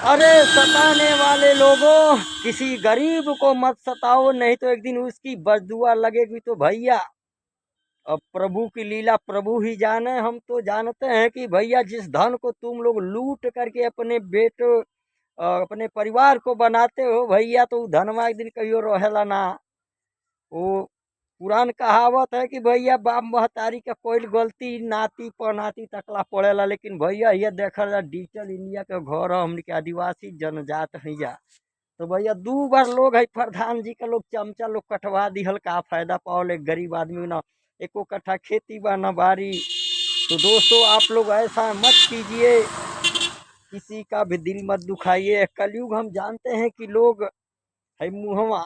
अरे सताने वाले लोगों, किसी गरीब को मत सताओ, नहीं तो एक दिन उसकी बददुआ लगेगी। तो भैया अब प्रभु की लीला प्रभु ही जाने। हम तो जानते हैं कि भैया जिस धन को तुम लोग लूट करके अपने बेटो अपने परिवार को बनाते हो भैया, तो धनवा एक दिन कहियो रहेला ना। वो पुरान कहावत है कि भैया बाप महतारी का कोई गलती नाती पनाती तकला पड़ेला। लेकिन भैया ये देखल जा डिजिटल इंडिया के घर है, हमने के आदिवासी जनजात है जा। तो भैया दू बार लोग है प्रधान जी का लोग चमचा लोग कटवा दिहल, का फायदा पाओ एक गरीब आदमी ना। एको कट्ठा खेती बा न बारी। तो दोस्तों आप लोग ऐसा मत कीजिए, किसी का भी दिल मत दुखाइए। कलयुग हम जानते हैं कि लोग है मुहवा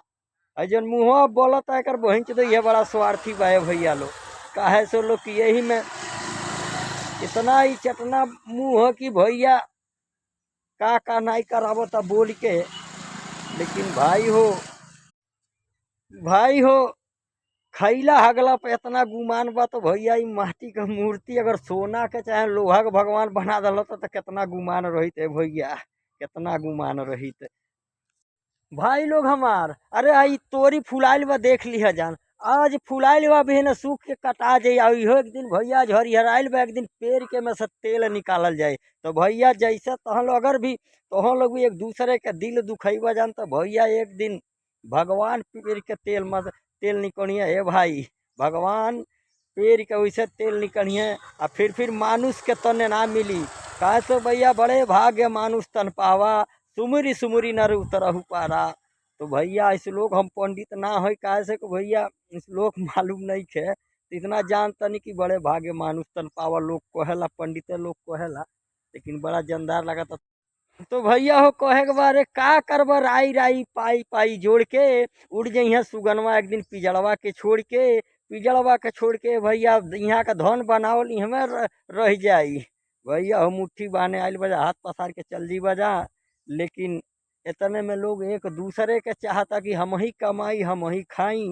जन मुहवा बोलता है कर बहन तो ये बड़ा स्वार्थी बा है भैया लोग। काहे सो लोग कि यही में इतना ही चटना मुंह है कि भैया का नहीं करावता बोल के। लेकिन भाई हो खैला हगला पे इतना गुमान बा। तो भैया ई माटी का मूर्ति अगर सोना के चाहे लोहा के भगवान बना दल तो कितना गुमान रहित है भैया, कितना गुमान रहित। भाई लोग हमार, अरे आई तोरी फुलाइल बा देख लिहा जान। आज फुलाइल बा भी न सूख के कटा जाई। इहो एक दिन भैया झरिहराइल बा, एक दिन पेड़ के में से तेल निकालल जाए। तो भैया जैसे तहन लोग अगर भी तहन लोग भी एक दूसरे के दिल दुखैबा जान। तो भैया एक दिन भगवान पेड़ के तेल में तेल निकलिए हे भाई। भगवान पेड़ के वैसे तेल निकलिए आ फिर मानुष के तने ना मिली। काहे तो भैया बड़े भाग्य मानुष तन पावा, सुमुरी सुमुरी नर उतरहु पारा। तो भैया इस लोग हम पंडित ना हो, काहे से कि भैया इस लोग मालूम नहीं खे। तो इतना जानता नहीं कि बड़े भाग्य मानुष तन पावा लोग कहेला, पंडित लोग कहेला। लेकिन बड़ा जानदार लगा था। तो भैया हो कहे के बारे का करब, राई राई पाई पाई जोड़ के उड़ जइहे सुगनवा एक दिन पिजड़वा के छोड़ के। पिजड़वा के छोड़ के भैया यहाँ का धन बनावल इहमे रह जाई। भैया हो मुट्ठी बाने आइल बजा, हाथ पसार के चल जी बजा। लेकिन इतने में लोग एक दूसरे के चाहता कि हम ही कमाई हम ही खाई।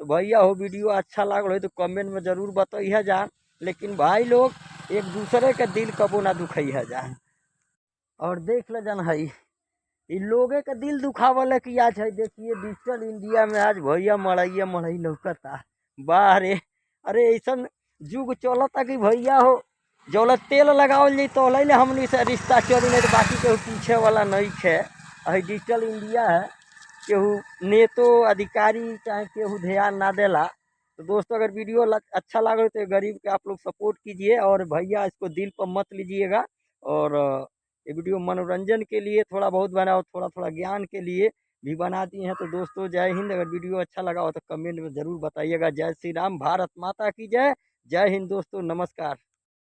तो भैया हो वीडियो अच्छा लागल हो तो कमेंट में जरूर बताइए जा। लेकिन भाई लोग एक दूसरे के दिल कबो ना दुखैया जा। और देख ले जन हई इन लोगे का दिल दुखावल कि आज है देखिए डिजिटल इंडिया में आज भैया मड़ैया मड़ई लौकता। वाह रे, अरे ऐसा जुग चलता कि भैया हो जौला तेल लगावल जाई तो ले हमनी से रिश्ता चली, नहीं तो बाकी केहू पीछे वाला नहीं है। है डिजिटल इंडिया है, केहू नेतो अधिकारी चाहे केहू ध्यान ना देला। तो दोस्तों अगर वीडियो अच्छा लगे तो गरीब के आप लोग सपोर्ट कीजिए और भैया इसको दिल पर मत लीजिएगा। और ये वीडियो मनोरंजन के लिए थोड़ा बहुत बना और थोड़ा थोड़ा ज्ञान के लिए भी बना दिए हैं। तो दोस्तों जय हिंद। अगर वीडियो अच्छा लगा हो तो कमेंट में ज़रूर बताइएगा। जय श्री राम, भारत माता की जय। जय हिंद दोस्तों, नमस्कार।